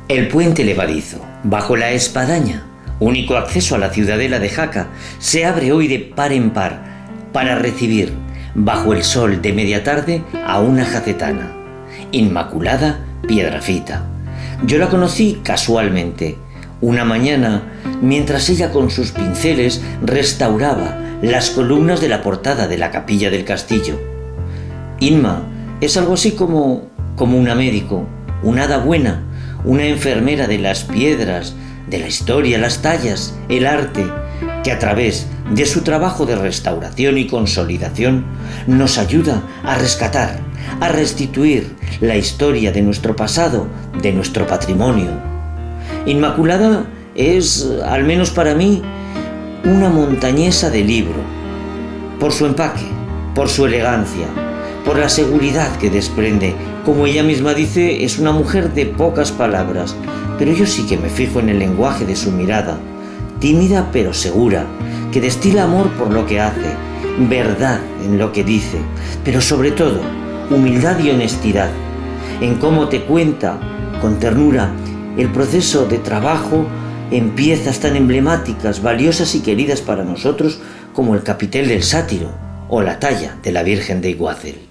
El puente levadizo, bajo la espadaña, único acceso a la ciudadela de Jaca, se abre hoy de par en par para recibir, bajo el sol de media tarde, a una jacetana, Inmaculada Piedrafita. Yo la conocí casualmente, una mañana, mientras ella con sus pinceles restauraba las columnas de la portada de la capilla del castillo. Inma es algo así como una médico, una hada buena, una enfermera de las piedras, de la historia, las tallas, el arte, que a través de su trabajo de restauración y consolidación nos ayuda a rescatar, a restituir la historia de nuestro pasado, de nuestro patrimonio. Inmaculada es, al menos para mí, una montañesa de libro, por su empaque, por su elegancia, por la seguridad que desprende. Como ella misma dice, es una mujer de pocas palabras, pero yo sí que me fijo en el lenguaje de su mirada, tímida pero segura, que destila amor por lo que hace, verdad en lo que dice, pero sobre todo, humildad y honestidad, en cómo te cuenta, con ternura, el proceso de trabajo en piezas tan emblemáticas, valiosas y queridas para nosotros como el capitel del Sátiro o la talla de la Virgen de Iguácel.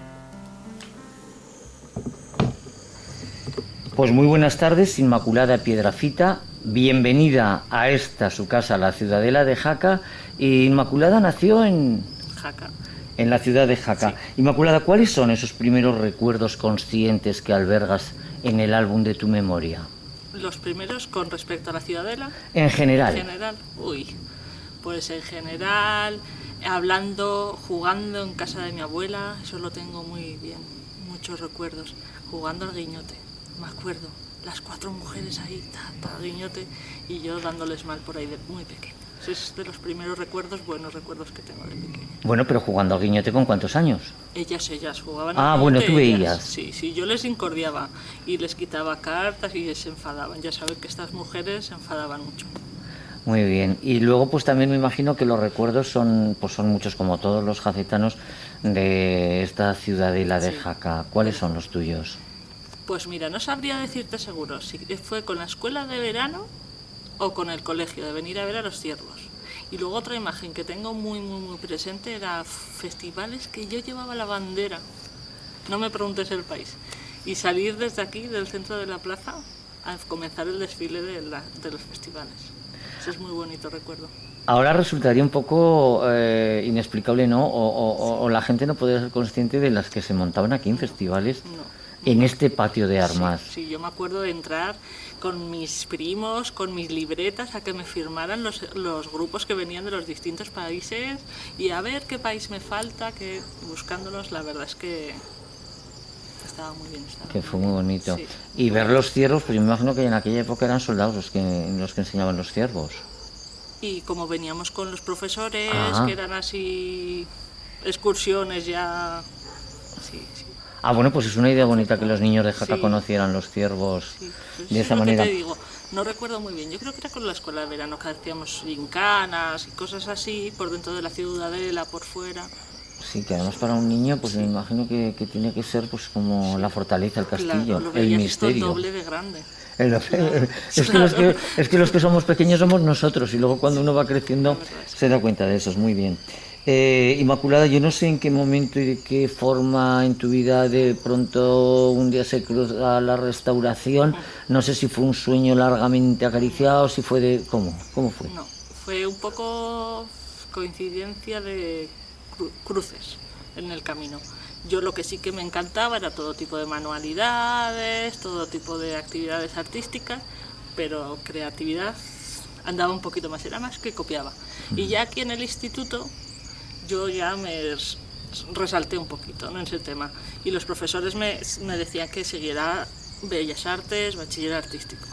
Pues muy buenas tardes, Inmaculada Piedrafita. Bienvenida a esta, su casa, la ciudadela de Jaca. Inmaculada nació en Jaca. En la ciudad de Jaca. Sí. Inmaculada, ¿cuáles son esos primeros recuerdos conscientes que albergas en el álbum de tu memoria? Los primeros con respecto a la ciudadela. En general. Pues en general, hablando, jugando en casa de mi abuela, eso lo tengo muy bien, muchos recuerdos. Jugando al guiñote, me acuerdo, las 4 mujeres ahí, guiñote, y yo dándoles mal por ahí de muy pequeña. Ese es de los primeros recuerdos, buenos recuerdos que tengo de pequeña. Bueno, pero jugando al guiñote, ¿con cuántos años? Ellas jugaban al guiñote. Bueno, tú veías. Sí, yo les incordiaba y les quitaba cartas y se enfadaban. Ya saben que estas mujeres se enfadaban mucho. Muy bien. Y luego pues también me imagino que los recuerdos son muchos, como todos los jacetanos, de esta ciudadela de Jaca. ¿Cuáles son los tuyos? Pues mira, no sabría decirte seguro si fue con la escuela de verano o con el colegio, de venir a ver a los ciervos. Y luego otra imagen que tengo muy presente era festivales que yo llevaba la bandera, no me preguntes el país, y salir desde aquí, del centro de la plaza, a comenzar el desfile de los festivales. Ese es muy bonito recuerdo. Ahora resultaría un poco inexplicable, ¿no? O la gente no puede ser consciente de las que se montaban aquí en festivales. En este patio de armas. Sí, yo me acuerdo de entrar con mis primos, con mis libretas, a que me firmaran los grupos que venían de los distintos países y a ver qué país me falta, que buscándolos, la verdad es que estaba muy bien. Fue muy bonito. Sí. Y ver los ciervos, pues yo me imagino que en aquella época eran soldados los que enseñaban los ciervos. Y como veníamos con los profesores, que eran así excursiones ya... Sí. Bueno, pues es una idea bonita que los niños de Jaca conocieran los ciervos de esa manera. Te digo, no recuerdo muy bien, yo creo que era con la escuela de verano que hacíamos gincanas y cosas así, por dentro de la ciudadela, por fuera. Sí, que además para un niño, pues me imagino que tiene que ser pues como la fortaleza, el castillo, claro, el misterio. El doble de grande. Es que los que somos pequeños somos nosotros y luego cuando uno va creciendo se da cuenta de eso, es muy bien. Inmaculada, yo no sé en qué momento y de qué forma en tu vida de pronto un día se cruza la restauración, no sé si fue un sueño largamente acariciado, si fue de... ¿Cómo fue? No, fue un poco coincidencia de cruces en el camino. Yo lo que sí que me encantaba era todo tipo de manualidades, todo tipo de actividades artísticas, pero creatividad andaba un poquito más, era más que copiaba. Y ya aquí en el instituto yo ya me resalté un poquito, ¿no?, en ese tema. Y los profesores me decían que siguiera Bellas Artes, bachiller artístico.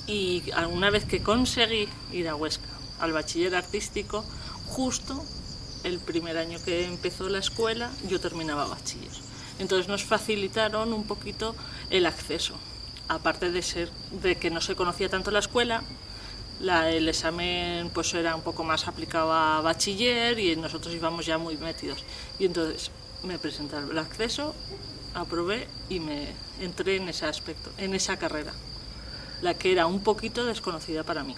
Y una vez que conseguí ir a Huesca al bachiller artístico, justo el primer año que empezó la escuela, yo terminaba bachiller. Entonces nos facilitaron un poquito el acceso. Aparte de que no se conocía tanto la escuela, el examen pues era un poco más aplicado a bachiller y nosotros íbamos ya muy metidos. Y entonces me presenté el acceso, aprobé y me entré en ese aspecto, en esa carrera. la que era un poquito desconocida para mí,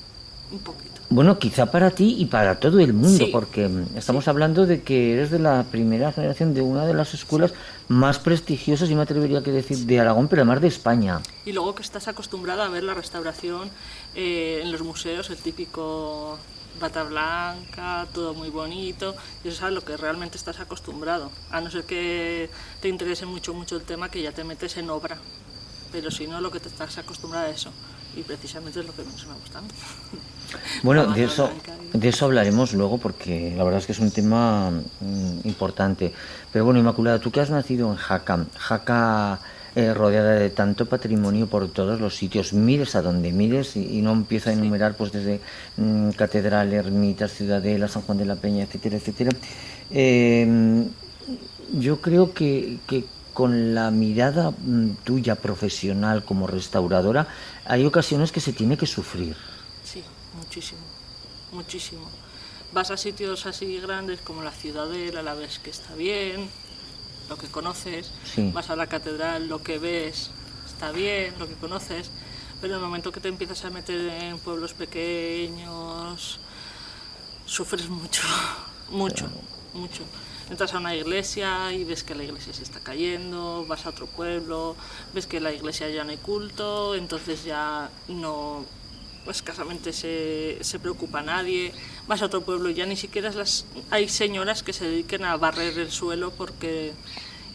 un poquito. Bueno, quizá para ti y para todo el mundo, Sí, porque estamos sí. hablando de que eres de la primera generación de una de las escuelas más prestigiosas, y me atrevería a decir, de Aragón, pero además de España. Y luego que estás acostumbrada a ver la restauración en los museos, el típico bata blanca, todo muy bonito, y eso es a lo que realmente estás acostumbrado, a no ser que te interese mucho el tema, que ya te metes en obra, pero si no, lo que te estás acostumbrada a eso, y precisamente es lo que menos me gusta. Bueno, La bata blanca de eso hablaremos luego, porque la verdad es que es un tema importante. Pero bueno, Inmaculada, tú que has nacido en Jaca, Jaca rodeada de tanto patrimonio por todos los sitios, mires a donde mires, y no empiezo a enumerar pues desde catedral, ermitas, ciudadela, San Juan de la Peña, etcétera, etcétera. Yo creo que con la mirada tuya profesional como restauradora, hay ocasiones que se tiene que sufrir. Sí, muchísimo, muchísimo. Vas a sitios así grandes como la Ciudadela, la ves que está bien, lo que conoces, Sí. vas a la catedral, lo que ves está bien, lo que conoces, pero en el momento que te empiezas a meter en pueblos pequeños, sufres mucho, mucho, mucho. Entras a una iglesia y ves que la iglesia se está cayendo, vas a otro pueblo, ves que la iglesia ya no hay culto, entonces ya no, escasamente se preocupa nadie. Vas a otro pueblo y ya ni siquiera hay señoras que se dediquen a barrer el suelo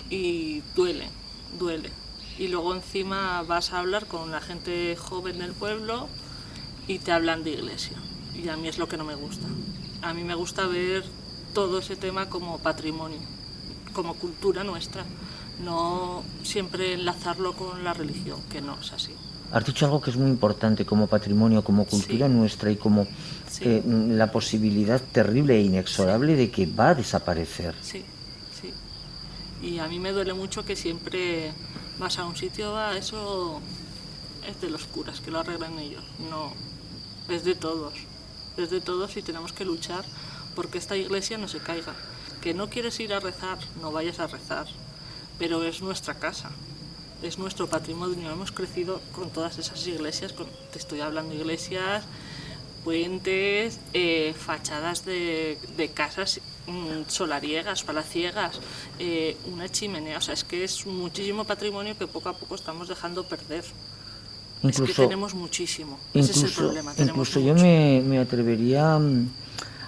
y duele, duele. Y luego encima vas a hablar con la gente joven del pueblo y te hablan de iglesia. Y a mí es lo que no me gusta. A mí me gusta ver todo ese tema como patrimonio, como cultura nuestra, no siempre enlazarlo con la religión, que no es así. Has dicho algo que es muy importante, como patrimonio, como cultura Sí. nuestra, y como Sí. la posibilidad terrible e inexorable de que va a desaparecer. Sí, sí. Y a mí me duele mucho que siempre vas a un sitio, eso es de los curas, que lo arreglan ellos. No, es de todos. Es de todos y tenemos que luchar porque esta iglesia no se caiga. Que no quieres ir a rezar, no vayas a rezar. Pero es nuestra casa, es nuestro patrimonio. Hemos crecido con todas esas iglesias, te estoy hablando de iglesias, puentes, fachadas de casas solariegas, palaciegas, una chimenea. O sea, es que es muchísimo patrimonio que poco a poco estamos dejando perder. Incluso, es que tenemos muchísimo. Ese es el problema. Incluso yo me atrevería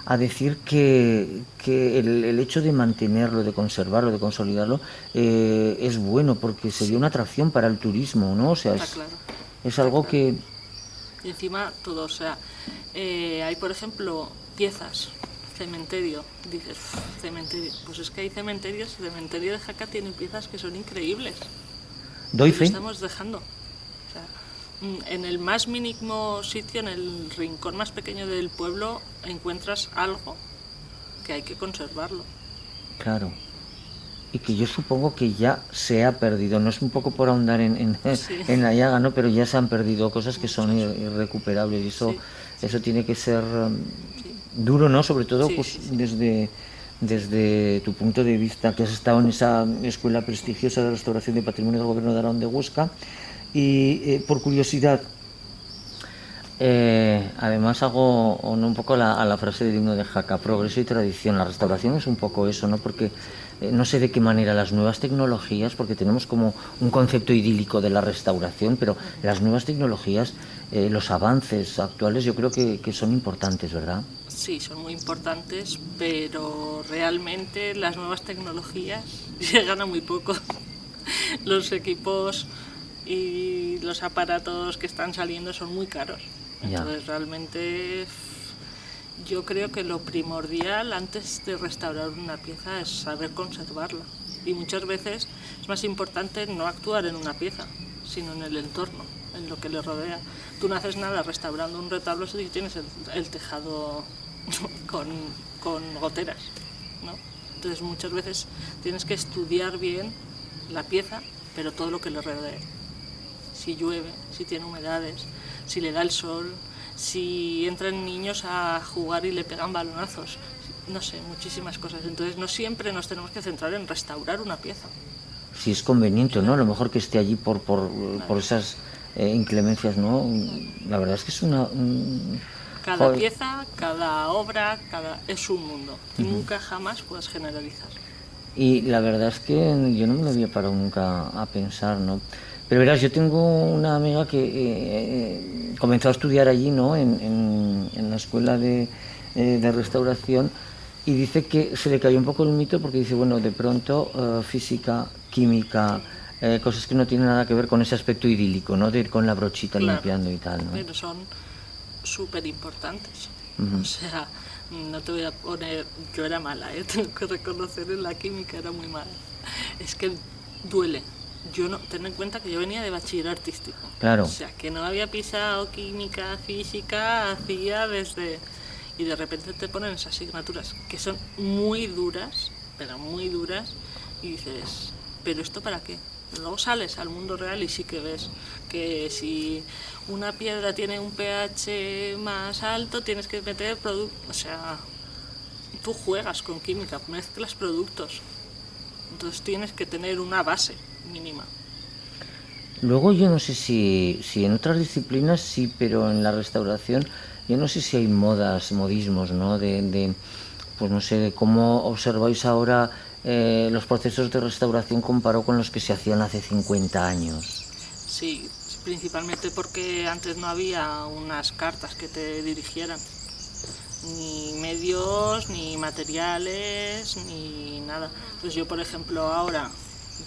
a decir que el hecho de mantenerlo, de conservarlo, de consolidarlo, es bueno, porque sería una atracción para el turismo, ¿no? O sea, Está claro. es algo que... Y encima todo, o sea, hay por ejemplo piezas, cementerio, dices, cementerio, pues es que hay cementerios, el cementerio de Jaca tiene piezas que son increíbles. Doy Lo fe. estamos dejando. O sea, en el más mínimo sitio, en el rincón más pequeño del pueblo, encuentras algo que hay que conservarlo. Claro. Y que yo supongo que ya se ha perdido. No es un poco por ahondar en la llaga, ¿no? Pero ya se han perdido cosas que son irrecuperables. Y eso tiene que ser duro, ¿no? Sobre todo pues, desde tu punto de vista, que has estado en esa escuela prestigiosa de restauración de patrimonio del Gobierno de Aragón de Huesca. Y por curiosidad, además hago un poco a la frase del himno de Jaca, progreso y tradición. La restauración es un poco eso, ¿no? Porque no sé de qué manera las nuevas tecnologías, porque tenemos como un concepto idílico de la restauración, pero las nuevas tecnologías, los avances actuales, yo creo que son importantes, ¿verdad? Sí, son muy importantes, pero realmente las nuevas tecnologías llegan a muy poco. Los equipos y los aparatos que están saliendo son muy caros. Entonces realmente yo creo que lo primordial antes de restaurar una pieza es saber conservarla. Y muchas veces es más importante no actuar en una pieza, sino en el entorno, en lo que le rodea. Tú no haces nada restaurando un retablo si tienes el tejado con goteras, ¿no? Entonces muchas veces tienes que estudiar bien la pieza, pero todo lo que le rodea. Si llueve, si tiene humedades, si le da el sol, si entran niños a jugar y le pegan balonazos, no sé, muchísimas cosas. Entonces no siempre nos tenemos que centrar en restaurar una pieza. Si es conveniente, ¿no? A lo mejor que esté allí por esas inclemencias, ¿no? La verdad es que es una... Cada joder. pieza, cada obra, es un mundo. Y nunca jamás puedes generalizar. Y la verdad es que yo no me lo había parado nunca a pensar, ¿no? Pero verás, yo tengo una amiga que comenzó a estudiar allí, ¿no? En la escuela de restauración, y dice que se le cayó un poco el mito porque dice, bueno, de pronto física, química, cosas que no tienen nada que ver con ese aspecto idílico, ¿no? De ir con la brochita Claro, limpiando y tal, ¿no? pero son súper importantes. O sea, no te voy a poner... Yo era mala, tengo que reconocer, en la química era muy mala. Es que duele. Yo no... Ten en cuenta que yo venía de bachiller artístico. Claro. O sea, que no había pisado química, física, hacía desde... Y de repente te ponen esas asignaturas que son muy duras, pero muy duras, y dices, ¿pero esto para qué? Luego sales al mundo real y sí que ves que si una piedra tiene un pH más alto, tienes que meter productos. O sea, tú juegas con química, mezclas productos. Entonces tienes que tener una base mínima. Luego yo no sé si en otras disciplinas sí, pero en la restauración yo no sé si hay modismos, ¿no? Pues no sé, de cómo observáis ahora los procesos de restauración comparado con los que se hacían hace 50 años. Sí, principalmente porque antes no había unas cartas que te dirigieran, ni medios, ni materiales, ni nada. Entonces yo, por ejemplo, ahora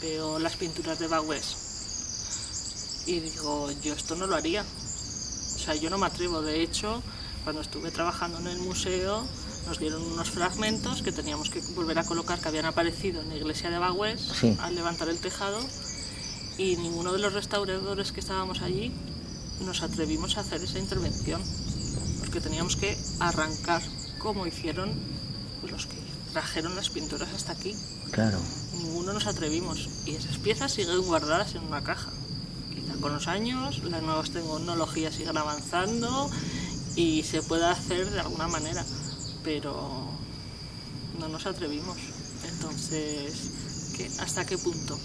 veo las pinturas de Baués y digo, yo esto no lo haría. O sea, yo no me atrevo. De hecho, cuando estuve trabajando en el museo, nos dieron unos fragmentos que teníamos que volver a colocar, que habían aparecido en la iglesia de Baués, Sí. al levantar el tejado, y ninguno de los restauradores que estábamos allí nos atrevimos a hacer esa intervención, porque teníamos que arrancar como hicieron los que trajeron las pinturas hasta aquí. Claro. Ninguno nos atrevimos, y esas piezas siguen guardadas en una caja. Quizá con los años las nuevas tecnologías siguen avanzando y se puede hacer de alguna manera, pero no nos atrevimos. Entonces, ¿hasta qué punto?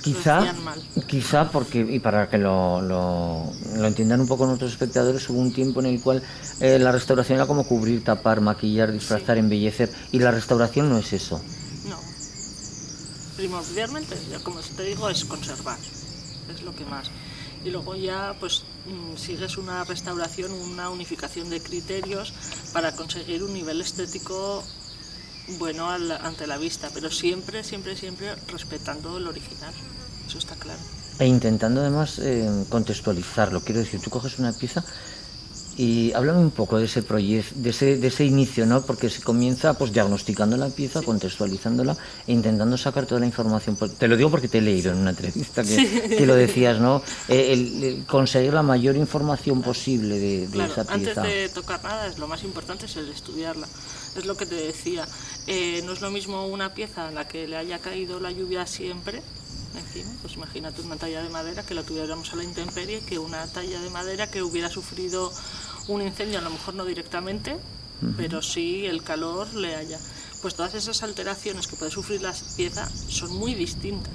Quizá porque, y para que lo entiendan un poco nuestros espectadores, hubo un tiempo en el cual la restauración era como cubrir, tapar, maquillar, disfrazar, sí, embellecer, y la restauración no es eso. No. Primordialmente, como te digo, es conservar, es lo que más. Y luego ya pues sigues una restauración, una unificación de criterios para conseguir un nivel estético bueno ante la vista, pero siempre respetando el original, eso está claro. E intentando además contextualizarlo, quiero decir, tú coges una pieza y háblame un poco de ese proyecto, de ese inicio, ¿no? Porque se comienza pues diagnosticando la pieza, sí, contextualizándola e intentando sacar toda la información. Te lo digo porque te he leído en una entrevista que lo decías, ¿no? El conseguir la mayor información posible de esa pieza. Antes de tocar nada, lo más importante es el estudiarla. Es lo que te decía, no es lo mismo una pieza a la que le haya caído la lluvia siempre encima, pues imagínate una talla de madera que la tuviéramos a la intemperie, que una talla de madera que hubiera sufrido un incendio, a lo mejor no directamente, pero sí el calor le haya. Pues todas esas alteraciones que puede sufrir la pieza son muy distintas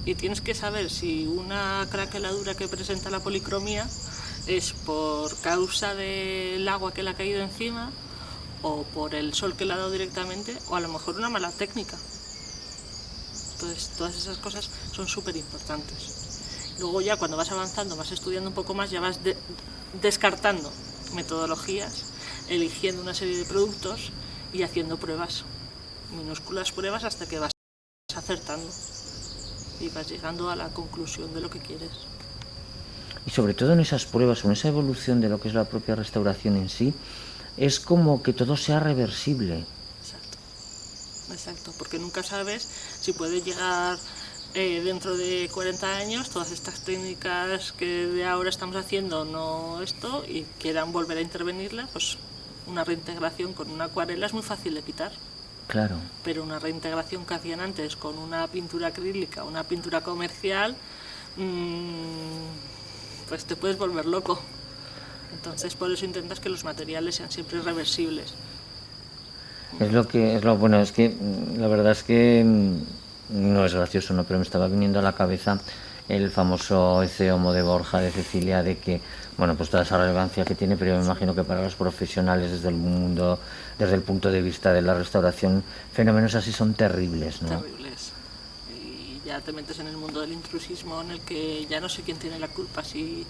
y tienes que saber si una craqueladura que presenta la policromía es por causa del agua que le ha caído encima o por el sol que le ha dado directamente, o a lo mejor una mala técnica. Entonces todas esas cosas son súper importantes. Luego ya cuando vas avanzando, vas estudiando un poco más, ya vas descartando metodologías, eligiendo una serie de productos y haciendo pruebas, minúsculas pruebas, hasta que vas acertando y vas llegando a la conclusión de lo que quieres. Y sobre todo en esas pruebas, o en esa evolución de lo que es la propia restauración en sí, es como que todo sea reversible. Exacto, porque nunca sabes si puede llegar dentro de 40 años todas estas técnicas que de ahora estamos haciendo, no esto, y quieran volver a intervenirla, pues una reintegración con una acuarela es muy fácil de quitar. Claro. Pero una reintegración que hacían antes con una pintura acrílica, una pintura comercial, pues te puedes volver loco. Entonces por eso intentas que los materiales sean siempre reversibles. Es lo bueno, es que la verdad es que no es gracioso, ¿no? Pero me estaba viniendo a la cabeza el famoso Ecce Homo de Borja, de Cecilia, de que, bueno, pues toda esa relevancia que tiene, pero yo me imagino que para los profesionales desde el mundo, desde el punto de vista de la restauración, fenómenos así son terribles, ¿no? Terribles. Y ya te metes en el mundo del intrusismo en el que ya no sé quién tiene la culpa, si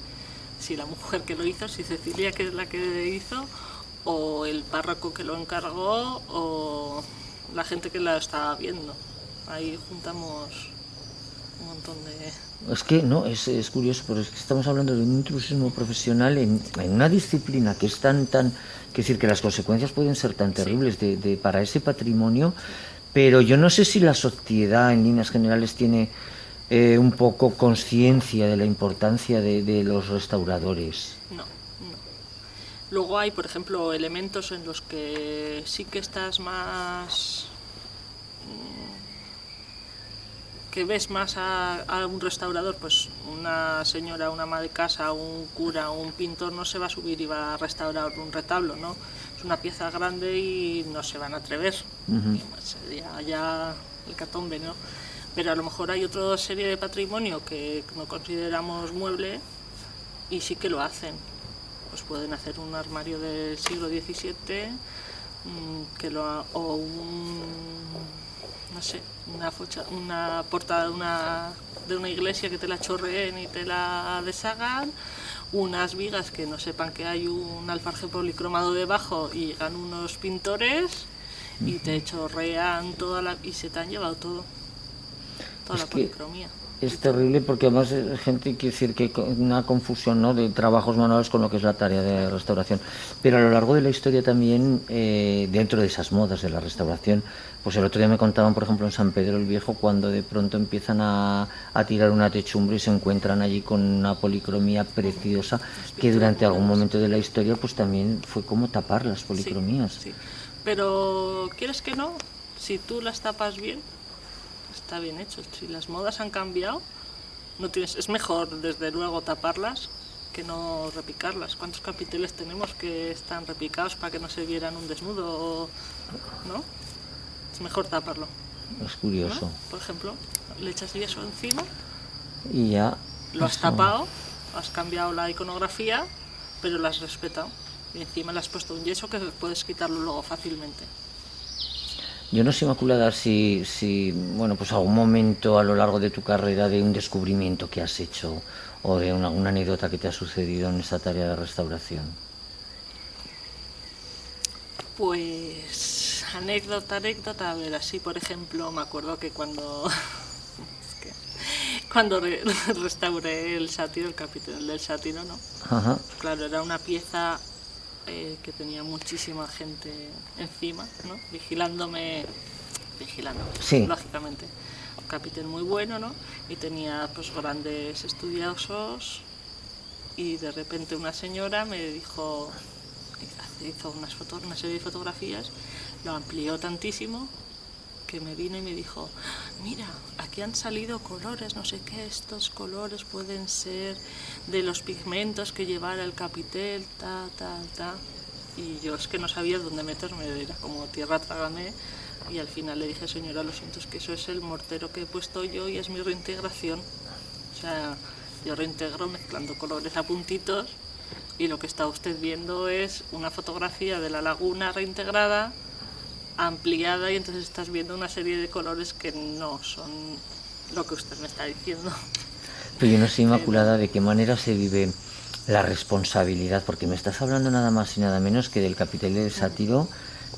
la mujer que lo hizo, si Cecilia, que es la que hizo, o el párroco que lo encargó, o la gente que la estaba viendo. Ahí juntamos un montón de... Es que no, es curioso, pero es que estamos hablando de un intrusismo profesional en una disciplina que es tan, que decir, que las consecuencias pueden ser tan terribles para ese patrimonio, pero yo no sé si la sociedad en líneas generales tiene un poco conciencia de la importancia de los restauradores. No. Luego hay, por ejemplo, elementos en los que sí que estás más... que ves más a un restaurador, pues una señora, una ama de casa, un cura, un pintor no se va a subir y va a restaurar un retablo, ¿no? Es una pieza grande y no se van a atrever. Y pues sería ya el catombe, ¿no? Pero a lo mejor hay otra serie de patrimonio que no consideramos mueble y sí que lo hacen. Pues pueden hacer un armario del siglo XVII o no sé, una portada de una iglesia que te la chorreen y te la deshagan, unas vigas que no sepan que hay un alfarje policromado debajo y llegan unos pintores y te chorrean y se te han llevado toda la policromía. Es terrible porque además hay gente, quiere decir que hay una confusión, ¿no?, de trabajos manuales con lo que es la tarea de restauración. Pero a lo largo de la historia también, dentro de esas modas de la restauración, pues el otro día me contaban, por ejemplo, en San Pedro el Viejo, cuando de pronto empiezan a tirar una techumbre y se encuentran allí con una policromía preciosa, que durante algún momento de la historia pues también fue como tapar las policromías. Sí. Pero, ¿quieres que no? Si tú las tapas bien, está bien hecho. Si las modas han cambiado, es mejor desde luego taparlas que no repicarlas. ¿Cuántos capiteles tenemos que están repicados para que no se vieran un desnudo? ¿No? Es mejor taparlo. Es curioso. ¿No? Por ejemplo, le echas yeso encima y ya lo has tapado, has cambiado la iconografía, pero lo has respetado. Y encima le has puesto un yeso que puedes quitarlo luego fácilmente. Yo no sé, Inmaculada, si bueno, pues algún momento a lo largo de tu carrera de un descubrimiento que has hecho o de alguna anécdota que te ha sucedido en esta tarea de restauración. Pues anécdota, a ver, así por ejemplo, me acuerdo que cuando restauré el sátiro, el capítulo del sátiro, ¿no? Ajá. Claro, era una pieza que tenía muchísima gente encima, ¿no? Vigilándome, sí, lógicamente. Un capitel muy bueno, ¿no? Y tenía pues grandes estudiosos y de repente una señora me dijo, hizo una serie de fotografías, lo amplió tantísimo que me vino y me dijo, mira, aquí han salido colores, no sé qué, estos colores pueden ser de los pigmentos que llevara el capitel, tal. Y yo es que no sabía dónde meterme, era como tierra trágame, y al final le dije, señora, lo siento, es que eso es el mortero que he puesto yo y es mi reintegración. O sea, yo reintegro mezclando colores a puntitos y lo que está usted viendo es una fotografía de la laguna reintegrada, ampliada, y entonces estás viendo una serie de colores que no son lo que usted me está diciendo. Pero yo no sé, Inmaculada, de qué manera se vive la responsabilidad, porque me estás hablando nada más y nada menos que del capitel del Sátiro,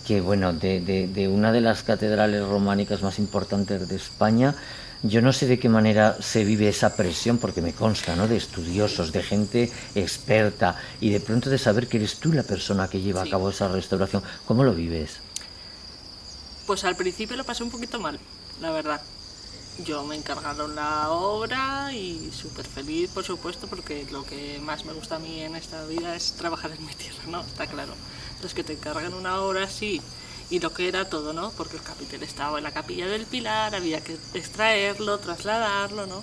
que bueno, de una de las catedrales románicas más importantes de España. Yo no sé de qué manera se vive esa presión, porque me consta, ¿no?, de estudiosos, de gente experta, y de pronto de saber que eres tú la persona que lleva a cabo esa restauración. ¿Cómo lo vives? Pues al principio lo pasé un poquito mal, la verdad. Yo me encargaron la obra y súper feliz, por supuesto, porque lo que más me gusta a mí en esta vida es trabajar en mi tierra, ¿no? Está claro. Entonces que te encarguen una obra así, y lo que era todo, ¿no? Porque el capitel estaba en la Capilla del Pilar, había que extraerlo, trasladarlo, ¿no?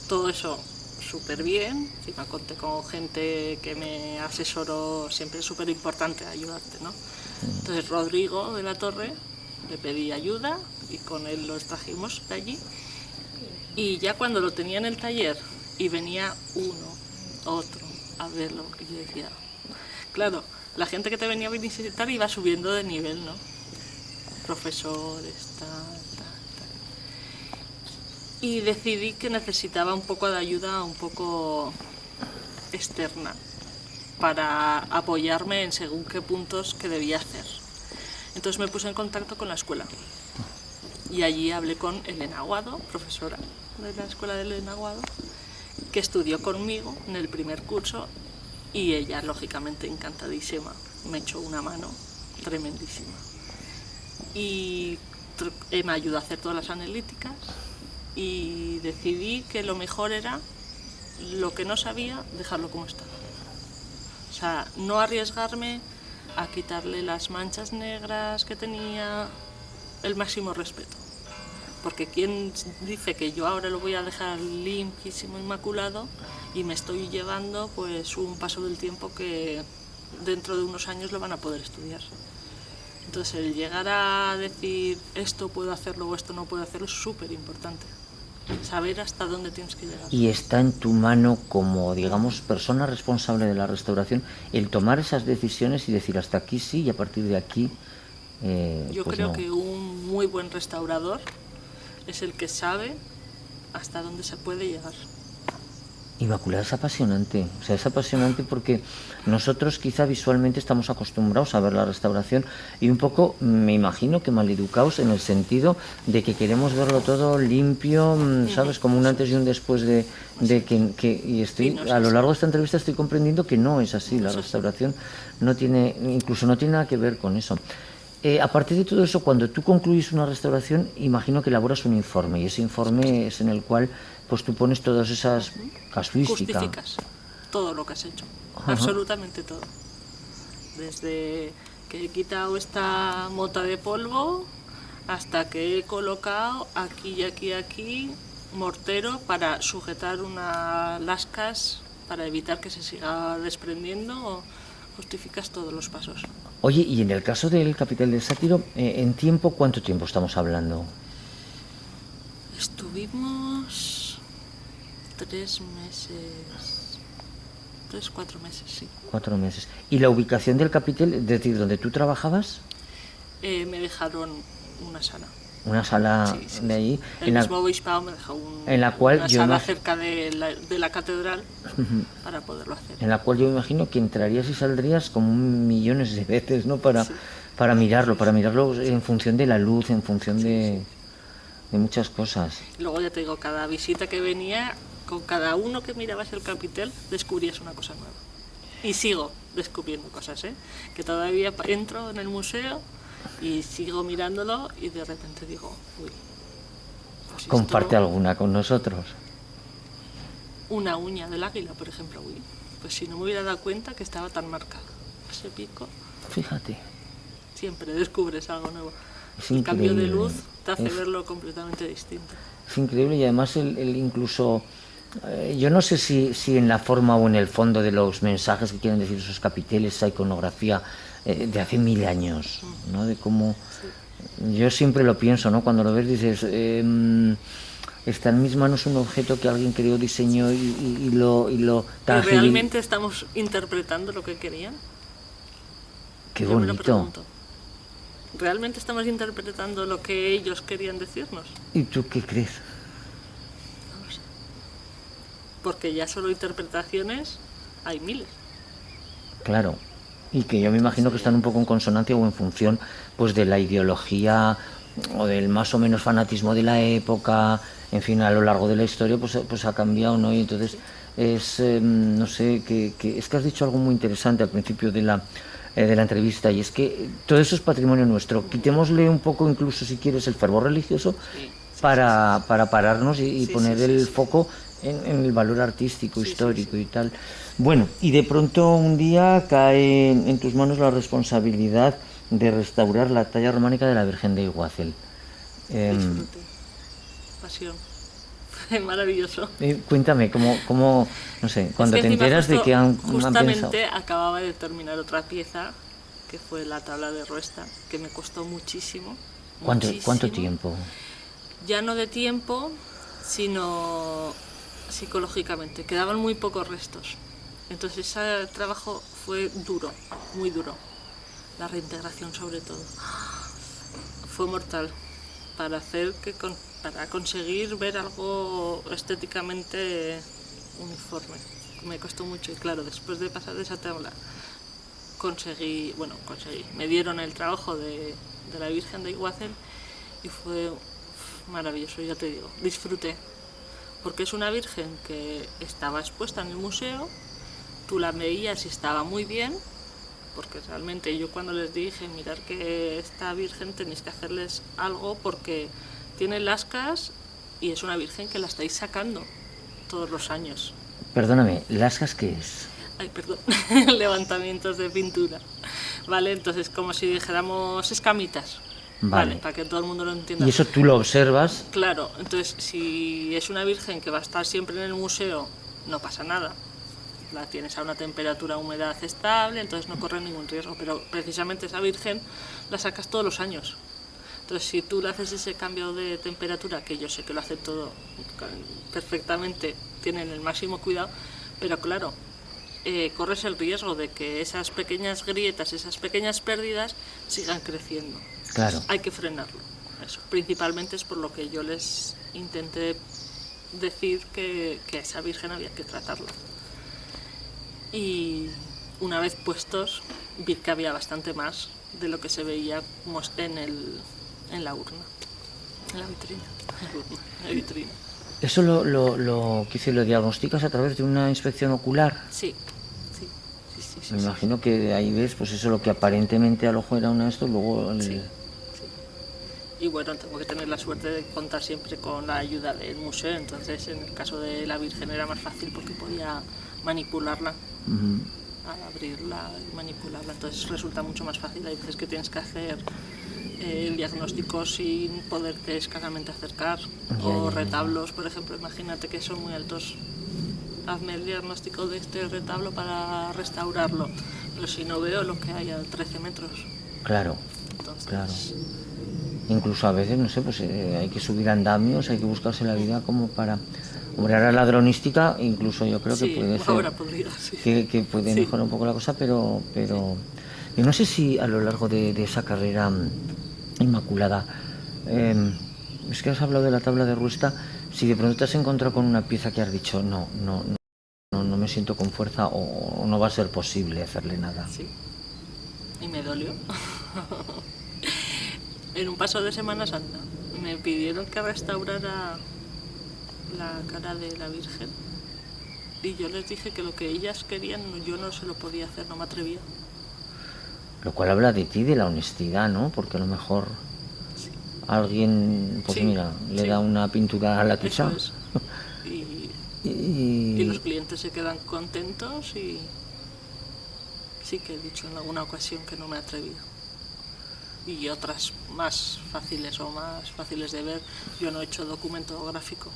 Todo eso súper bien. Encima conté con gente que me asesoró, siempre es súper importante ayudarte, ¿no? Entonces Rodrigo de la Torre, le pedí ayuda y con él lo extrajimos de allí. Y ya cuando lo tenía en el taller y venía uno, otro, a verlo, y yo decía, claro, la gente que te venía a visitar iba subiendo de nivel, ¿no? Profesores, tal. Y decidí que necesitaba un poco de ayuda, un poco externa, para apoyarme en según qué puntos que debía hacer. Entonces me puse en contacto con la escuela. Y allí hablé con Elena Aguado, profesora de la escuela de Elena Aguado, que estudió conmigo en el primer curso, y ella, lógicamente encantadísima, me echó una mano tremendísima. Y me ayudó a hacer todas las analíticas, y decidí que lo mejor era, lo que no sabía, dejarlo como estaba. O sea, no arriesgarme a quitarle las manchas negras que tenía, el máximo respeto. Porque quién dice que yo ahora lo voy a dejar limpiísimo, inmaculado, y me estoy llevando pues un paso del tiempo que dentro de unos años lo van a poder estudiar. Entonces el llegar a decir esto puedo hacerlo o esto no puedo hacerlo es súper importante. Saber hasta dónde tienes que llegar. Y está en tu mano como, digamos, persona responsable de la restauración el tomar esas decisiones y decir hasta aquí sí y a partir de aquí yo pues creo no. que un muy buen restaurador es el que sabe hasta dónde se puede llegar. Inmaculada es apasionante, o sea, es apasionante porque nosotros quizá visualmente estamos acostumbrados a ver la restauración y un poco me imagino que maleducados en el sentido de que queremos verlo todo limpio, ¿sabes? Como un antes y un después de que y estoy, no es a lo así. largo de esta entrevista estoy comprendiendo que no es así, la restauración no tiene, incluso no tiene nada que ver con eso. Aparte de todo eso, cuando tú concluyes una restauración, imagino que elaboras un informe y ese informe es en el cual pues tú pones todas esas casuísticas. Justificas todo lo que has hecho, Ajá. absolutamente todo. Desde que he quitado esta mota de polvo hasta que he colocado aquí y aquí y aquí mortero para sujetar unas lascas para evitar que se siga desprendiendo. Justificas todos los pasos. Oye, y en el caso del Capitel del Sátiro, ¿en tiempo cuánto tiempo estamos hablando? Estuvimos 3 meses, 3-4 meses, sí. 4 meses. ¿Y la ubicación del Capitel, es decir, donde tú trabajabas? Me dejaron una sala. Una sala Sí. de ahí. El mismo obispado me dejó en la cual una yo sala imag- cerca de la catedral para poderlo hacer. En la cual yo me imagino que entrarías y saldrías como millones de veces, ¿no? Para mirarlo en función de la luz, en función de muchas cosas. Luego ya te digo, cada visita que venía, con cada uno que mirabas el capitel, descubrías una cosa nueva. Y sigo descubriendo cosas, ¿eh? Que todavía entro en el museo y sigo mirándolo y de repente digo, uy, pues Comparte esto, alguna con nosotros. una uña del águila, por ejemplo, uy, pues si no me hubiera dado cuenta que estaba tan marcado. Ese pico, Fíjate. siempre descubres algo nuevo. Es El cambio de increíble. luz te hace verlo completamente distinto. Es increíble y además el incluso... yo no sé si en la forma o en el fondo de los mensajes que quieren decir esos capiteles, esa iconografía de hace 1000 años, ¿no? De cómo... Yo siempre lo pienso, ¿no? Cuando lo ves dices... está en mis manos un objeto que alguien creó, diseñó y lo ¿Pero tangibil- realmente estamos interpretando lo que querían? Qué Yo me lo bonito. pregunto. ¿Realmente estamos interpretando lo que ellos querían decirnos? ¿Y tú qué crees? No lo sé. Porque ya solo interpretaciones hay miles. Claro. Y que yo me imagino que están un poco en consonancia o en función pues de la ideología o del más o menos fanatismo de la época, en fin, a lo largo de la historia pues ha cambiado, ¿no? Y entonces es, no sé, es que has dicho algo muy interesante al principio de la entrevista y es que todo eso es patrimonio nuestro. Quitémosle un poco incluso si quieres el fervor religioso para pararnos y poner el foco en el valor artístico, histórico y tal. Bueno, y de pronto un día cae en tus manos la responsabilidad de restaurar la talla románica de la Virgen de Iguazel. Disfrute. Pasión. Fue maravilloso. Cuéntame, ¿cómo, no sé, cuando Es que te encima enteras de que han pensado... justamente acababa de terminar otra pieza, que fue la tabla de Ruesta, que me costó muchísimo. ¿Cuánto muchísimo. tiempo? Ya no de tiempo, sino psicológicamente. Quedaban muy pocos restos. Entonces ese trabajo fue duro, muy duro. La reintegración sobre todo. Fue mortal para para conseguir ver algo estéticamente uniforme. Me costó mucho y claro, después de pasar de esa tabla conseguí, me dieron el trabajo de la Virgen de Iguazel y fue maravilloso, ya te digo, disfruté, porque es una Virgen que estaba expuesta en el museo, tú la veías y estaba muy bien, porque realmente yo cuando les dije, mirad que esta Virgen tenéis que hacerles algo porque tiene lascas y es una Virgen que la estáis sacando todos los años. Perdóname, ¿lascas qué es? Ay, perdón, levantamientos de pintura, ¿vale? Entonces, como si dijéramos escamitas, ¿vale? Para que todo el mundo lo entienda. ¿Y eso tú lo observas? Claro, entonces, si es una virgen que va a estar siempre en el museo, no pasa nada. La tienes a una temperatura, humedad estable, entonces no corre ningún riesgo, pero precisamente esa virgen la sacas todos los años. Entonces, si tú le haces ese cambio de temperatura, que yo sé que lo hace todo perfectamente, tienen el máximo cuidado, pero claro, corres el riesgo de que esas pequeñas grietas, esas pequeñas pérdidas sigan creciendo. Claro. Hay que frenarlo. Eso. Principalmente es por lo que yo les intenté decir que a esa virgen había que tratarla. Y una vez puestos, vi que había bastante más de lo que se veía en la urna, en la vitrina. ¿Eso lo diagnosticas a través de una inspección ocular? Sí. Me imagino que ahí ves, pues eso, lo que aparentemente al ojo era una esto, luego... Sí. Y bueno, tengo que tener la suerte de contar siempre con la ayuda del museo, entonces en el caso de la Virgen era más fácil porque podía manipularla, al abrirla y manipularla, entonces resulta mucho más fácil. Hay veces que tienes que hacer el diagnóstico sin poderte escasamente acercar, o retablos, por ejemplo, imagínate que son muy altos. Hazme el diagnóstico de este retablo para restaurarlo, pero si no veo lo que hay a 13 metros. Claro, entonces, claro. Incluso a veces, no sé, pues hay que subir andamios, hay que buscarse la vida como para... Hombre, ahora la dronística, incluso yo creo que puede ser... ahora podría, sí. Que puede mejorar un poco la cosa, pero yo no sé si a lo largo de esa carrera inmaculada, es que has hablado de la tabla de Ruesta, si de pronto te has encontrado con una pieza que has dicho, no me siento con fuerza o no va a ser posible hacerle nada. Sí, y me dolió. En un paso de Semana Santa me pidieron que restaurara la cara de la Virgen y yo les dije que lo que ellas querían yo no se lo podía hacer, no me atrevía. Lo cual habla de ti, de la honestidad, ¿no? Porque a lo mejor alguien, pues le da una pintura a la tuya. Eso es. Y los clientes se quedan contentos y sí que he dicho en alguna ocasión que no me atrevía. Y otras más fáciles de ver, yo no he hecho documento gráfico,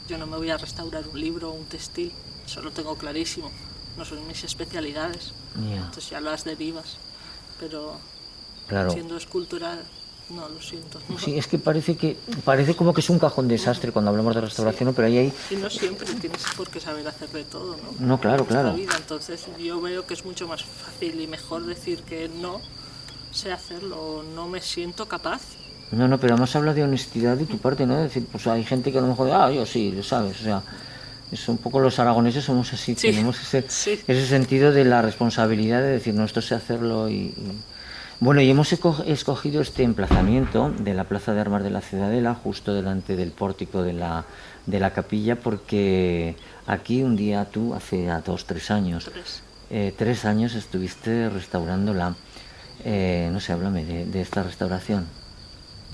yo no me voy a restaurar un libro o un textil, eso lo tengo clarísimo, no son mis especialidades, entonces ya las derivas, pero claro. Siendo escultura, no, lo siento. No. Sí, es que parece como que es un cajón desastre cuando hablamos de restauración, pero ahí hay... Y no siempre tienes por qué saber hacer de todo, ¿no? No, claro. Vida. Entonces yo veo que es mucho más fácil y mejor decir que no sé hacerlo, no me siento capaz. No, pero además habla de honestidad de tu parte, ¿no? Es decir, pues hay gente que a lo mejor, yo sí, lo sabes, o sea, es un poco los aragoneses somos así, tenemos ese sentido de la responsabilidad de decir, no, esto sé hacerlo y... Bueno, y hemos escogido este emplazamiento de la Plaza de Armas de la Ciudadela, justo delante del pórtico de la capilla, porque aquí un día tú, hace 2-3 años, 3 años estuviste restaurándola. No sé, háblame de esta restauración.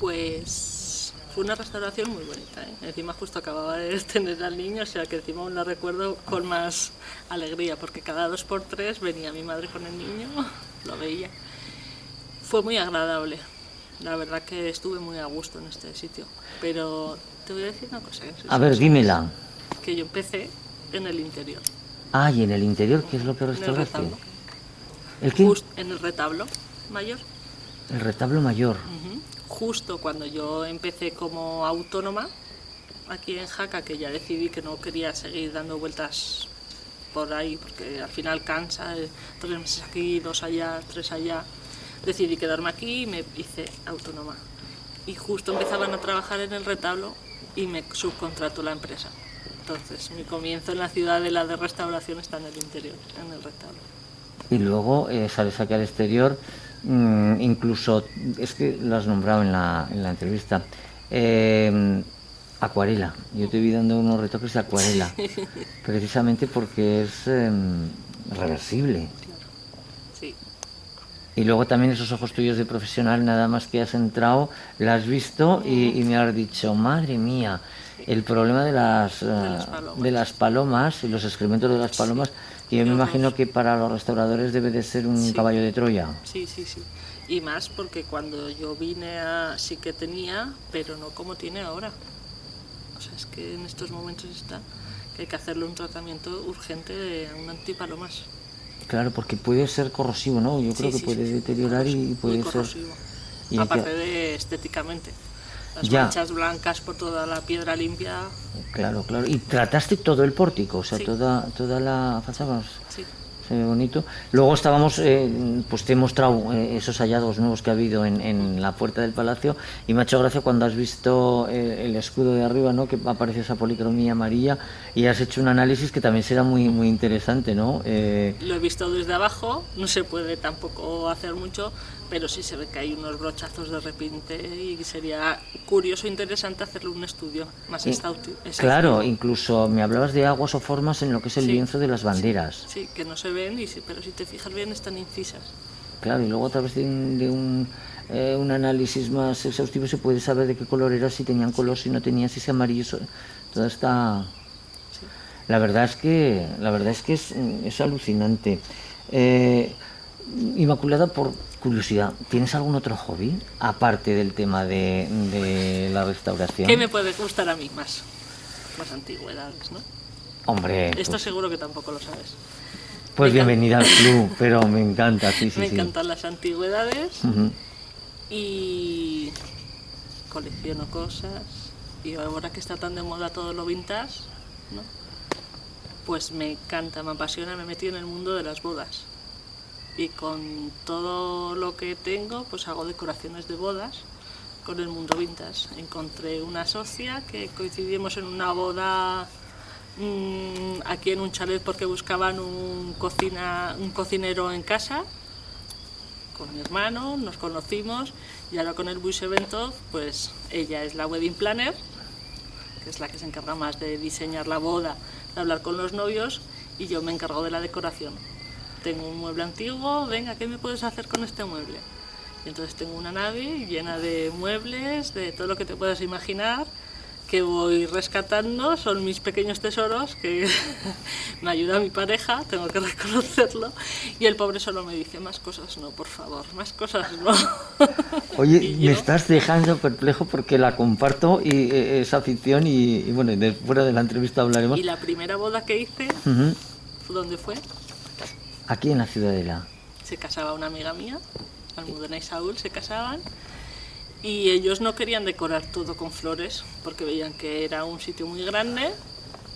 Pues fue una restauración muy bonita, ¿eh? Encima justo acababa de tener al niño, o sea que encima aún la recuerdo con más alegría, porque cada 2x3 venía mi madre con el niño, lo veía. Fue muy agradable, la verdad que estuve muy a gusto en este sitio, pero te voy a decir una cosa. A ver, dímela. Que yo empecé en el interior. Ah, ¿y en el interior qué es lo que restauraste? En el retablo. ¿El qué? En el retablo mayor. El retablo mayor. Justo cuando yo empecé como autónoma, aquí en Jaca, que ya decidí que no quería seguir dando vueltas por ahí, porque al final cansa, 3 meses aquí, 2 allá, 3 allá. Decidí quedarme aquí y me hice autónoma. Y justo empezaban a trabajar en el retablo y me subcontrató la empresa. Entonces, mi comienzo en la ciudadela de restauración está en el interior, en el retablo. Y luego sales aquí al exterior, incluso, es que lo has nombrado en la entrevista, acuarela. Yo te vi dando unos retoques de acuarela, precisamente porque es reversible. Claro, sí. Y luego también esos ojos tuyos de profesional, nada más que has entrado, la has visto y me has dicho, madre mía, el problema de las palomas y los excrementos de las palomas, que yo me imagino que para los restauradores debe de ser un caballo de Troya. Sí, sí, sí. Y más porque cuando yo vine sí que tenía, pero no como tiene ahora. O sea, es que en estos momentos está que hay que hacerle un tratamiento urgente de un antipalomas. Claro, porque puede ser corrosivo, ¿no? Yo creo que puede deteriorar y puede muy corrosivo. ser... Aparte de estéticamente. Las manchas blancas por toda la piedra limpia. Claro, claro. Y trataste todo el pórtico, o sea, toda la fachada. Sí. Se ve bonito. Luego estábamos, pues te he mostrado esos hallazgos nuevos que ha habido en la puerta del palacio y me ha hecho gracia cuando has visto el escudo de arriba, ¿no? Que aparece esa policromía amarilla y has hecho un análisis que también será muy, muy interesante, ¿no? Lo he visto desde abajo, no se puede tampoco hacer mucho, pero sí se ve que hay unos brochazos de repente y sería curioso e interesante hacerle un estudio más exhaustivo. Claro, incluso me hablabas de aguas o formas en lo que es el lienzo de las banderas. Sí, que no se ven, pero si te fijas bien están incisas. Claro, y luego a través de un análisis más exhaustivo se puede saber de qué color era, si tenían color, si no tenían, si es amarillo, toda esta... Sí. La verdad es que es alucinante. Inmaculada, por curiosidad, ¿tienes algún otro hobby aparte del tema de la restauración? ¿Qué me puede gustar a mí más? Las antigüedades, ¿no? Hombre, esto pues, seguro que tampoco lo sabes. Pues bienvenida al club, pero me encanta, sí. Me encantan las antigüedades y colecciono cosas. Y ahora que está tan de moda todo lo vintage, ¿no? Pues me encanta, me apasiona, me metí en el mundo de las bodas. Y con todo lo que tengo, pues hago decoraciones de bodas con el mundo vintage. Encontré una socia que coincidimos en una boda aquí en un chalet porque buscaban un cocinero en casa con mi hermano, nos conocimos y ahora con el Buix Evento, pues ella es la wedding planner, que es la que se encarga más de diseñar la boda, de hablar con los novios, y yo me encargo de la decoración. Tengo un mueble antiguo, venga, ¿qué me puedes hacer con este mueble? Y entonces tengo una nave llena de muebles, de todo lo que te puedas imaginar, que voy rescatando, son mis pequeños tesoros, que me ayuda mi pareja, tengo que reconocerlo, y el pobre solo me dice, más cosas no, por favor, más cosas no. Oye, me estás dejando perplejo porque la comparto y esa afición y bueno, fuera de la entrevista hablaremos. Y la primera boda que hice, ¿dónde fue? Aquí en la Ciudadela. Se casaba una amiga mía, Almudena y Saúl se casaban, y ellos no querían decorar todo con flores porque veían que era un sitio muy grande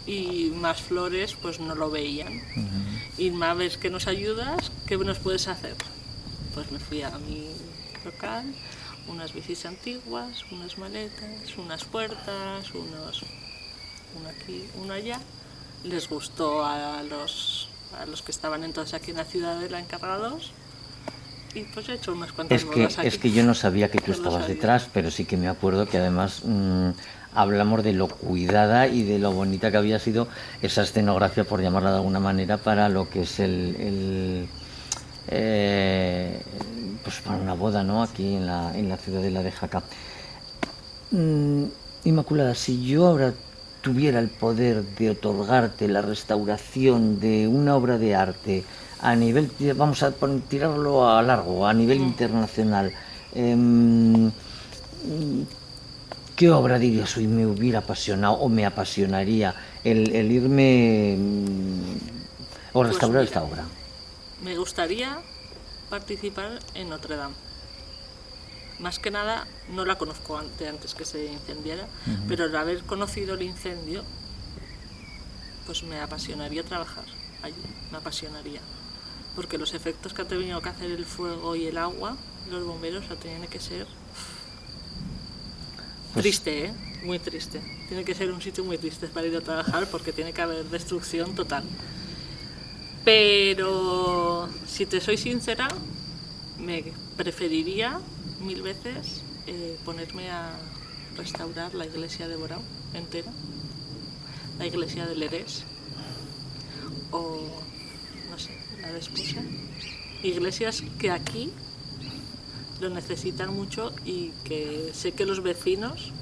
y más flores pues no lo veían. Y más ves que nos ayudas, ¿qué nos puedes hacer? Pues me fui a mi local, unas bicis antiguas, unas maletas, unas puertas, uno aquí, uno allá. Les gustó a los que estaban entonces aquí en la Ciudadela encargados. Y pues he hecho unas cuantas bodas aquí. Es que yo no sabía que tú estabas detrás, pero sí que me acuerdo que además hablamos de lo cuidada y de lo bonita que había sido esa escenografía, por llamarla de alguna manera, para lo que es pues para una boda, ¿no? Aquí en la Ciudadela de Jaca. Inmaculada, si yo ahora tuviera el poder de otorgarte la restauración de una obra de arte a nivel, vamos a tirarlo a largo, a nivel internacional, ¿qué obra dirías hoy me hubiera apasionado o me apasionaría el irme o restaurar esta obra? Me gustaría participar en Notre Dame. Más que nada, no la conozco antes que se incendiara, pero al haber conocido el incendio, pues me apasionaría trabajar allí, me apasionaría. Porque los efectos que ha tenido que hacer el fuego y el agua, los bomberos, tienen que ser triste, ¿eh? Muy triste. Tiene que ser un sitio muy triste para ir a trabajar porque tiene que haber destrucción total. Pero, si te soy sincera, me preferiría 1000 veces ponerme a restaurar la iglesia de Borao entera, la iglesia de Lerés, o no sé, la de Esposa. Iglesias que aquí lo necesitan mucho y que sé que los vecinos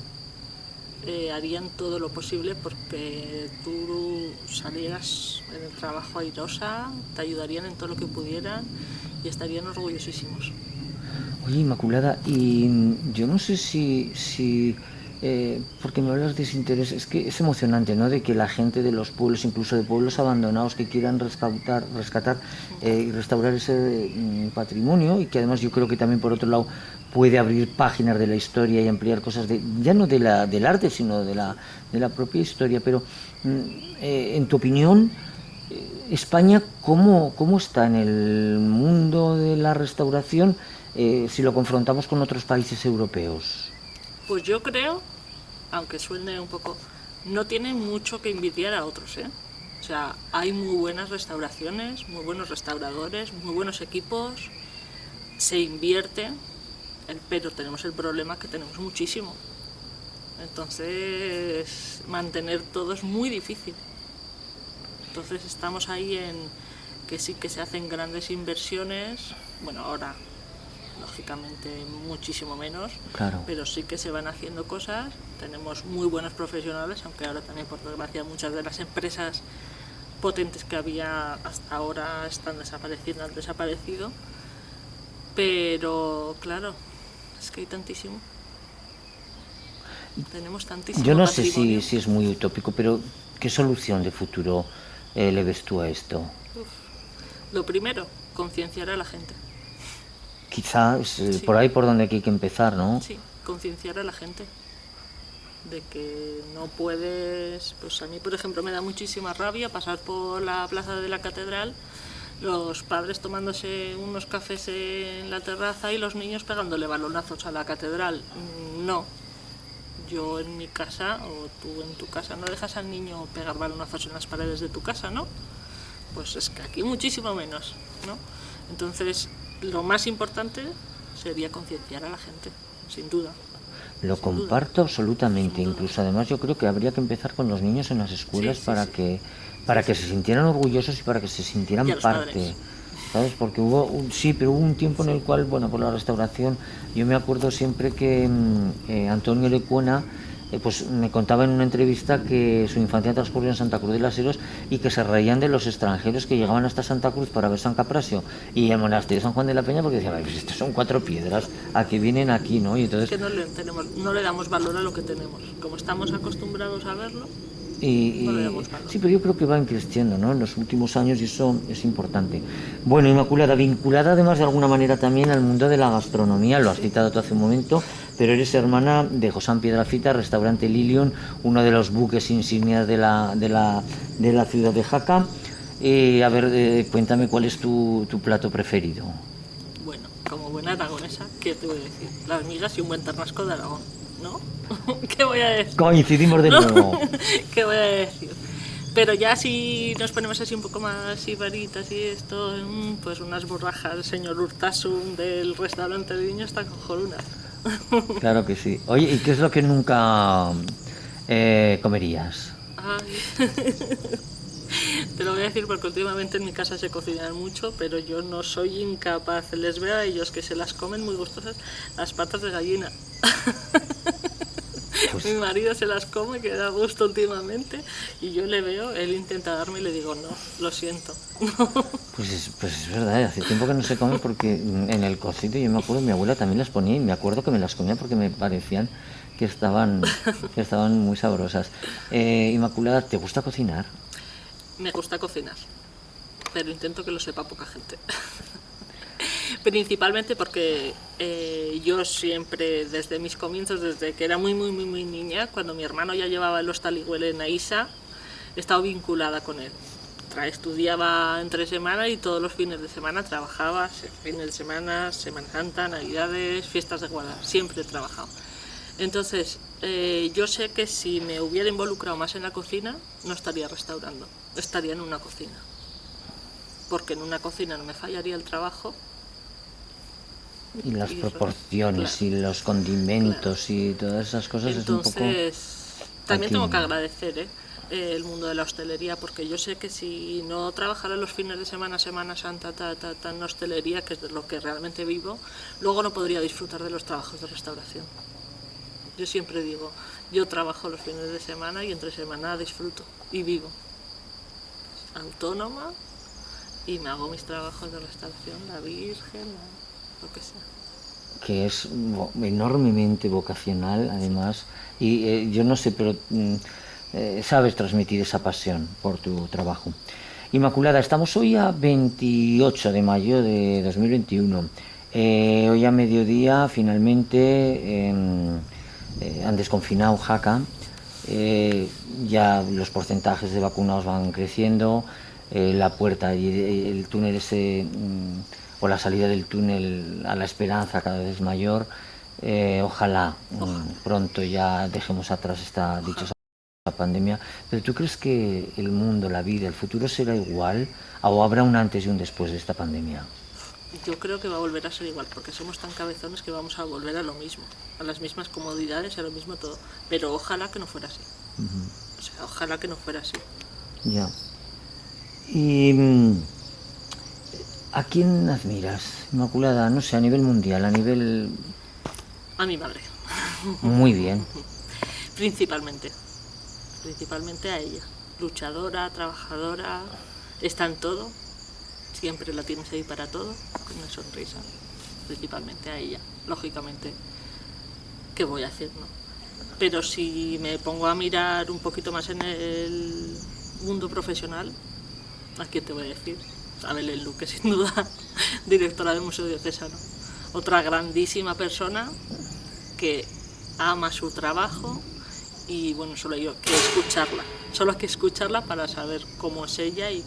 harían todo lo posible porque tú salieras en el trabajo airosa, te ayudarían en todo lo que pudieran y estarían orgullosísimos. Oye, Inmaculada, y yo no sé si porque me hablas de ese interés, es que es emocionante, ¿no? De que la gente de los pueblos, incluso de pueblos abandonados, que quieran rescatar y restaurar ese patrimonio, y que además yo creo que también por otro lado puede abrir páginas de la historia y ampliar cosas ya no del arte, sino de la propia historia. Pero en tu opinión, España, ¿cómo está en el mundo de la restauración si lo confrontamos con otros países europeos? Pues yo creo, aunque suene un poco, no tiene mucho que envidiar a otros, ¿eh? O sea, hay muy buenas restauraciones, muy buenos restauradores, muy buenos equipos, se invierte, pero tenemos el problema que tenemos muchísimo. Entonces, mantener todo es muy difícil. Entonces estamos ahí en que sí que se hacen grandes inversiones, bueno, ahora lógicamente muchísimo menos, claro, pero sí que se van haciendo cosas, tenemos muy buenos profesionales, aunque ahora también por desgracia muchas de las empresas potentes que había hasta ahora están desapareciendo, han desaparecido, pero claro, es que hay tantísimo. Tenemos tantísimo. Yo no sé patrimonio. si es muy utópico, pero ¿qué solución de futuro le ves tú a esto? Lo primero, concienciar a la gente. Quizás Sí. por ahí por donde hay que empezar, ¿no? Sí, concienciar a la gente de que no puedes. Pues a mí, por ejemplo, me da muchísima rabia pasar por la plaza de la catedral, los padres tomándose unos cafés en la terraza y los niños pegándole balonazos a la catedral. No. Yo en mi casa, o tú en tu casa, no dejas al niño pegar balonazos en las paredes de tu casa, ¿no? Pues es que aquí muchísimo menos, ¿no? Entonces, lo más importante sería concienciar a la gente, sin duda. Lo sin comparto duda. absolutamente. Sin duda. Incluso además yo creo que habría que empezar con los niños en las escuelas Sí, para sí. que se sintieran orgullosos y para que se sintieran Y a los parte. padres. ¿Sabes? Porque pero hubo un tiempo en el cual, bueno, por la restauración, yo me acuerdo siempre que Antonio Lecuona pues me contaba en una entrevista que su infancia transcurrió en Santa Cruz de las Heras y que se reían de los extranjeros que llegaban hasta Santa Cruz para ver San Caprasio y el monasterio de San Juan de la Peña, porque decían, pues estos son 4 piedras, a que vienen aquí, ¿no? Y entonces Es que no le damos valor a lo que tenemos. Como estamos acostumbrados a verlo, no le damos valor. Sí, pero yo creo que van creciendo, ¿no? En los últimos años y eso es importante. Bueno, Inmaculada, vinculada además de alguna manera también al mundo de la gastronomía, lo has citado tú hace un momento, pero eres hermana de Josán Piedrafita, restaurante Lilion, uno de los buques insignias de la ciudad de Jaca. A ver, cuéntame cuál es tu plato preferido. Bueno, como buena aragonesa, ¿qué te voy a decir? Las migas y un buen ternasco de Aragón, ¿no? ¿Qué voy a decir? Coincidimos de nuevo. ¿Qué voy a decir? Pero ya si nos ponemos así un poco más ibaritas y esto, pues unas borrajas del señor Urtasun del restaurante de niños están cojonudas. Claro que sí. Oye, ¿y qué es lo que nunca comerías? Ay. Te lo voy a decir porque últimamente en mi casa se cocinan mucho, pero yo no soy incapaz. Les veo a ellos que se las comen muy gustosas, las patas de gallina. Pues mi marido se las come, que da gusto últimamente, y yo le veo, él intenta darme y le digo, no, lo siento. Pues es verdad, hace tiempo que no se come porque en el cocito, yo me acuerdo, mi abuela también las ponía y me acuerdo que me las comía porque me parecían que estaban muy sabrosas. Inmaculada, ¿te gusta cocinar? Me gusta cocinar, pero intento que lo sepa poca gente. Principalmente porque yo siempre, desde mis comienzos, desde que era muy niña, cuando mi hermano ya llevaba el hostal Iguel en Aisa, he estado vinculada con él. Estudiaba entre semana y todos los fines de semana trabajaba, fines de semana, Semana Santa, Navidades, fiestas de guardar, siempre he trabajado. Entonces, yo sé que si me hubiera involucrado más en la cocina, no estaría restaurando, estaría en una cocina. Porque en una cocina no me fallaría el trabajo. Y las proporciones, claro, y los condimentos, claro, y todas esas cosas. Entonces, es un poco... también tengo que agradecer el mundo de la hostelería, porque yo sé que si no trabajara los fines de semana, Semana Santa, en hostelería, que es de lo que realmente vivo, luego no podría disfrutar de los trabajos de restauración. Yo siempre digo, yo trabajo los fines de semana y entre semana disfruto y vivo. Autónoma, y me hago mis trabajos de restauración, la Virgen, lo que sea. Que es enormemente vocacional, además, y yo no sé, pero sabes transmitir esa pasión por tu trabajo. Inmaculada, estamos hoy a 28 de mayo de 2021. Hoy a mediodía finalmente han desconfinado Jaca. Ya los porcentajes de vacunados van creciendo, la puerta y el túnel ese, o la salida del túnel a la esperanza cada vez mayor. Ojalá pronto ya dejemos atrás esta dichosa pandemia. Pero ¿tú crees que el mundo, la vida, el futuro será igual o habrá un antes y un después de esta pandemia? Yo creo que va a volver a ser igual, porque somos tan cabezones que vamos a volver a lo mismo, a las mismas comodidades y a lo mismo todo. Pero ojalá que no fuera así. O sea, ojalá que no fuera así. Ya. ¿Y a quién admiras, Inmaculada? No sé, a nivel mundial, a nivel... A mi madre. Muy bien. Principalmente a ella. Luchadora, trabajadora, está en todo. Siempre la tienes ahí para todo, con una sonrisa. Principalmente a ella, lógicamente. ¿Qué voy a hacer, no? Pero si me pongo a mirar un poquito más en el mundo profesional, ¿a quién te voy a decir? A Belén Luque, sin duda, directora del Museo Diocesano. Otra grandísima persona que ama su trabajo y bueno, solo hay que escucharla. Solo hay que escucharla para saber cómo es ella y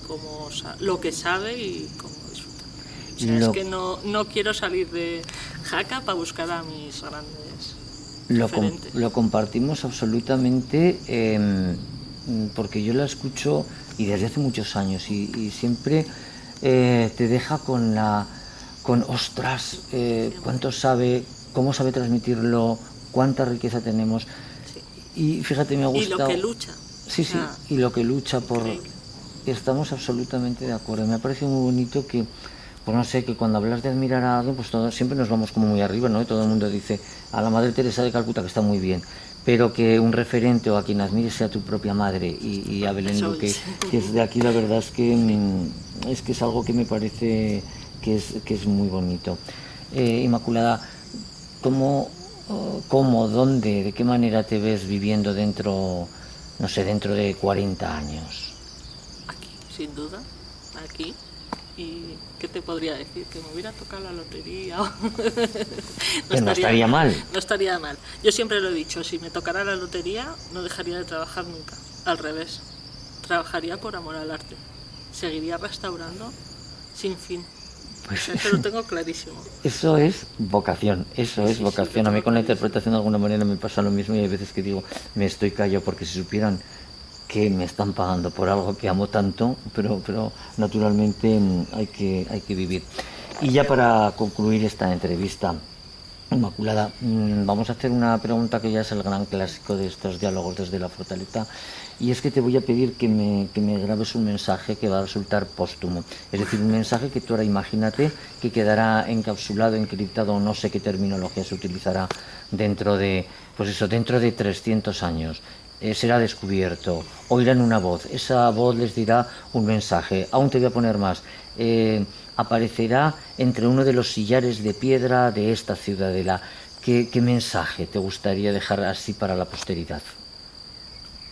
lo que sabe y cómo disfruta. O sea, es que no quiero salir de Jaca para buscar a mis grandes referentes. Lo compartimos absolutamente, porque yo la escucho y desde hace muchos años y siempre te deja con ostras, cuánto sabe, cómo sabe transmitirlo, cuánta riqueza tenemos. Sí. Y fíjate, me ha gustado. Y lo que lucha. Sí, sí, y lo que lucha por... Increíble. Estamos absolutamente de acuerdo. Me ha parecido muy bonito que, pues no sé, que cuando hablas de admirar a alguien, pues siempre nos vamos como muy arriba, ¿no? Y todo el mundo dice a la Madre Teresa de Calcuta, que está muy bien, pero que un referente o a quien admires sea tu propia madre y a Belén Luque, que es de aquí, la verdad es que es algo que me parece que es muy bonito. Inmaculada, ¿cómo, dónde, de qué manera te ves viviendo dentro de 40 años? Aquí, sin duda, aquí. ¿Y qué te podría decir? Que me hubiera tocado la lotería. No estaría mal. No estaría mal. Yo siempre lo he dicho, si me tocara la lotería no dejaría de trabajar nunca. Al revés, trabajaría por amor al arte. Seguiría restaurando sin fin. Pues eso lo tengo clarísimo. Eso es vocación, eso es vocación. A mí con la interpretación de alguna manera me pasa lo mismo y hay veces que digo, me estoy callado porque si supieran que me están pagando por algo que amo tanto, pero naturalmente hay que vivir. Y ya para concluir esta entrevista, Inmaculada, vamos a hacer una pregunta que ya es el gran clásico de estos diálogos desde la fortaleza, y es que te voy a pedir que me grabes un mensaje que va a resultar póstumo, es decir, un mensaje que tú ahora imagínate que quedará encapsulado, encriptado, no sé qué terminología se utilizará dentro de 300 años. Será descubierto, oirán una voz, esa voz les dirá un mensaje, aún te voy a poner más, aparecerá entre uno de los sillares de piedra de esta ciudadela. ¿Qué mensaje te gustaría dejar así para la posteridad?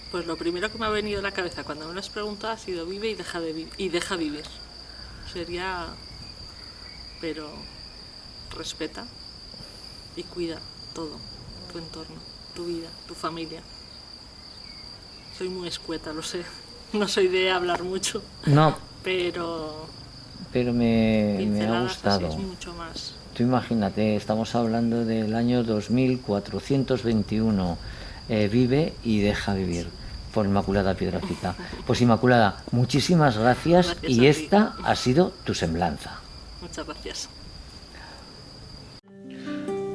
Pues lo primero que me ha venido a la cabeza cuando me lo has preguntado ha sido vive y deja vivir. Sería, pero respeta y cuida todo, tu entorno, tu vida, tu familia. Soy muy escueta, lo sé. No soy de hablar mucho. No. Pero me ha gustado. Así es mucho más. Tú imagínate, estamos hablando del año 2421. Vive y deja vivir, por Inmaculada Piedrafita. Pues Inmaculada, muchísimas gracias y esta ha sido tu semblanza. Muchas gracias.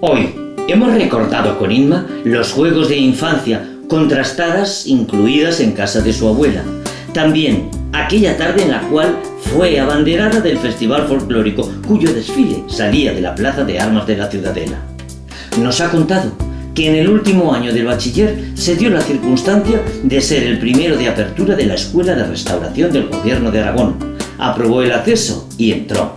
Hoy hemos recordado con Inma los juegos de infancia contrastadas incluidas en casa de su abuela. También aquella tarde en la cual fue abanderada del Festival Folclórico, cuyo desfile salía de la Plaza de Armas de la Ciudadela. Nos ha contado que en el último año del bachiller se dio la circunstancia de ser el primero de apertura de la Escuela de Restauración del Gobierno de Aragón. Aprobó el acceso y entró.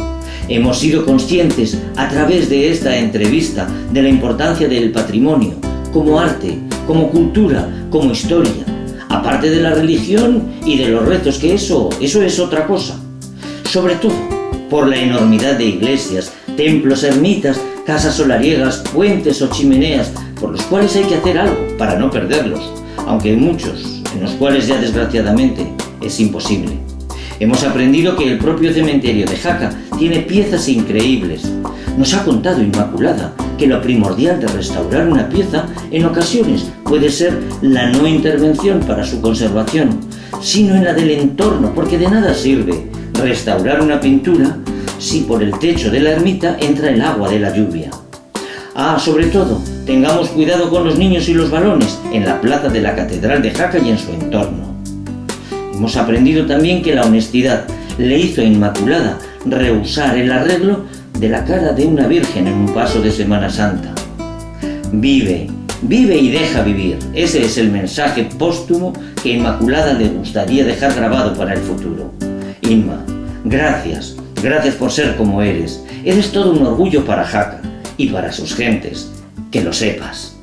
Hemos sido conscientes a través de esta entrevista de la importancia del patrimonio, como arte, como cultura, como historia, aparte de la religión y de los retos, que eso es otra cosa. Sobre todo por la enormidad de iglesias, templos, ermitas, casas solariegas, puentes o chimeneas, por los cuales hay que hacer algo para no perderlos, aunque hay muchos en los cuales ya desgraciadamente es imposible. Hemos aprendido que el propio cementerio de Jaca tiene piezas increíbles. Nos ha contado Inmaculada que lo primordial de restaurar una pieza en ocasiones puede ser la no intervención para su conservación, sino en la del entorno, porque de nada sirve restaurar una pintura si por el techo de la ermita entra el agua de la lluvia. Sobre todo, tengamos cuidado con los niños y los balones en la plaza de la Catedral de Jaca y en su entorno. Hemos aprendido también que la honestidad le hizo a Inmaculada rehusar el arreglo de la cara de una virgen en un paso de Semana Santa. Vive y deja vivir. Ese es el mensaje póstumo que Inmaculada le gustaría dejar grabado para el futuro. Inma, gracias por ser como eres. Eres todo un orgullo para Jaca y para sus gentes. Que lo sepas.